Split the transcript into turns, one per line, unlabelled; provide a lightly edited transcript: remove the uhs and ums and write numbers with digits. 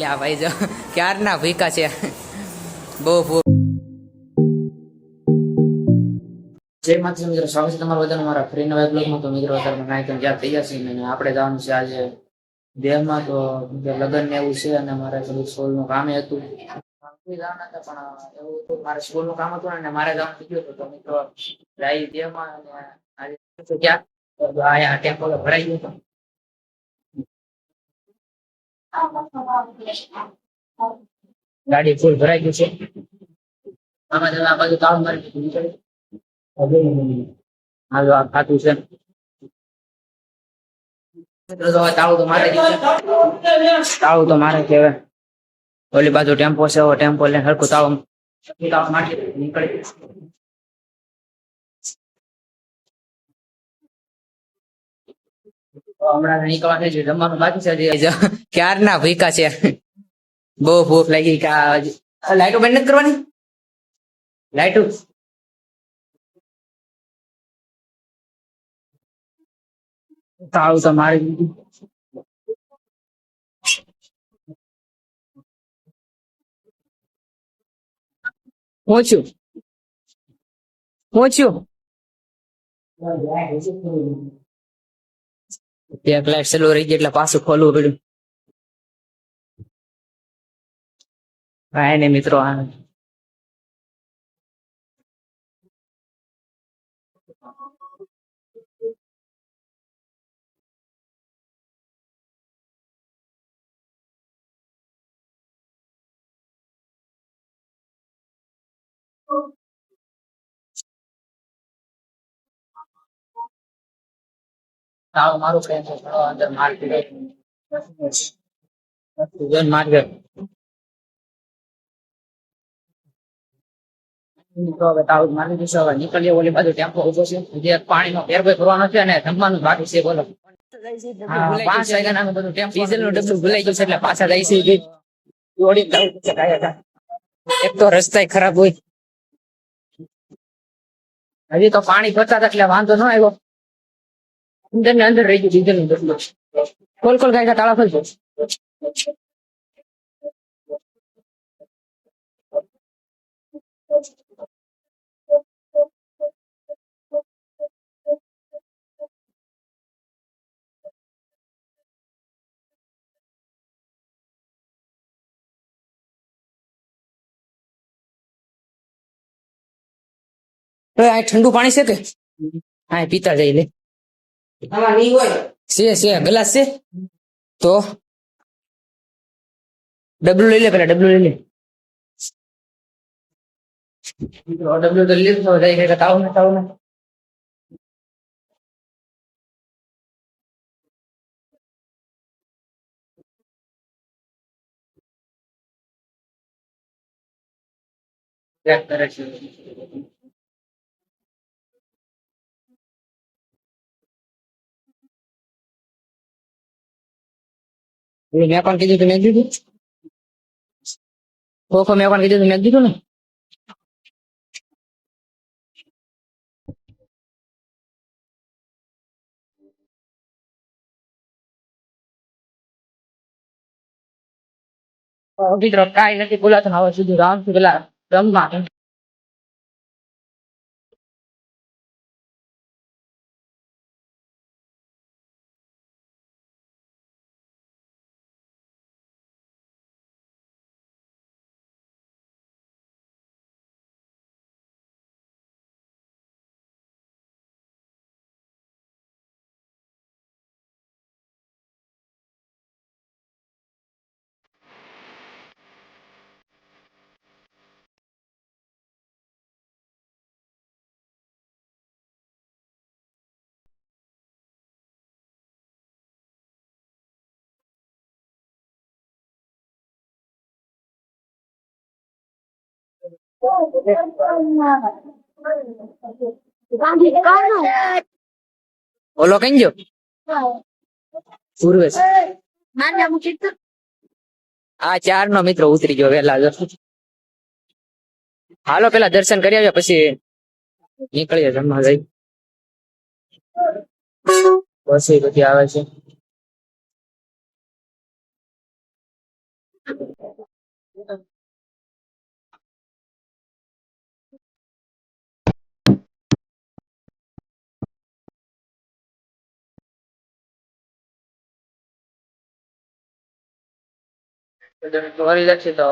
આ ભાઈ જો ક્યારના ભૂકા છે બહુ જય માતા મિત્રો, સ્વાગત છે તમારું બધાનું મારા ફ્રી નવા બ્લોગમાં. તો મિત્રો અત્યારે નાઈ ધોઈને જ્યાં તૈયાર છીએ અને આપણે જવાનું છે આજે દેહમાં. તો લગ્ન ને એવું છે અને મારે થોડું સ્કૂલનું કામ હતું, જવાના હતા પણ એવું હતું મારે સ્કૂલનું કામ હતું ને મારે જવાનું થઈ ગયું હતું. તો મિત્રો જાય દેહમાં અને આજે ક્યાં અહીંયા ટેમ્પો ભરાઈ ગયો હતો. ગાડી ફૂલ ભરાઈ ગઈ છે. આમાં આ બાજુ તાળું મારી નીકળી હાલો આ ખાતું છે. તાળું તો મારે તાળું તો મારે છે. ઓલી બાજુ ટેમ્પો છે, ટેમ્પો લઈને હરખું તાળું મારી નીકળી. હમણાં નીકળવા થઈ છે, જમવાનું બાકી છે. ક્યારના ભૂકા છે, બહુ ભૂખ લાગી. લાઈટો બંધ નથી કરવાની, લાઈટો તાળું તો મારી દીધું. પહોંચ્યું એક લાઈટ ચાલુ રહી ગઈ એટલે પાછું ખોલવું પડ્યું. કાંઈ નહીં મિત્રો, તાળું મારું પ્રેમ છે અંદર માર્કેટ માર્કેટ. તો હવે તાળું મારી દીધું. હવે નીકળીએ. ઓલી બાજુ ટેમ્પો ઉભો છે, જે પાણીનો ફેરભાઈ કરવાનો છે અને જમવાનું બાકી છે. બોલો 5 વાગ્યાના બધું ડીઝલ નું ડબ્બું ભૂલાઈ ગયું છે એટલે પાછા જાય છે. એક તો રસ્તા ખરાબ હોય. હજી તો પાણી ભરતા હતા એટલે વાંધો ન આવ્યો. અંદર ને અંદર રહી ગયું ડીઝલ નું ડબ્બું. ખોલ ગાય તાળા ખોલજો. ઠંડુ પાણી છે કે હા પીતા જઈ લે. છે ગ્લાસ છે તો ડબલું લઈ લે. પેલા ડબલું લઈ લે. ડબલું તો લીધું જાય તાવ ને કરે છે. મેં પણ કીધું તું, મેં દીધું ખોખો. મેં પણ કીધું તું, મેં દીધું ને. મિત્રો કાંઈ નથી બોલાતું. હવે સુધી રામ પેલા રમવા ઓલો કઈ ગયો પૂર્વેશ. આ 4 નો મિત્રો ઉતરી ગયો વેલા. હાલો પેલા દર્શન કરી આવ્યા પછી નીકળીએ જમવા જઈ. બસ એ બધી આવે છે. તો તમે ફરી જશે તો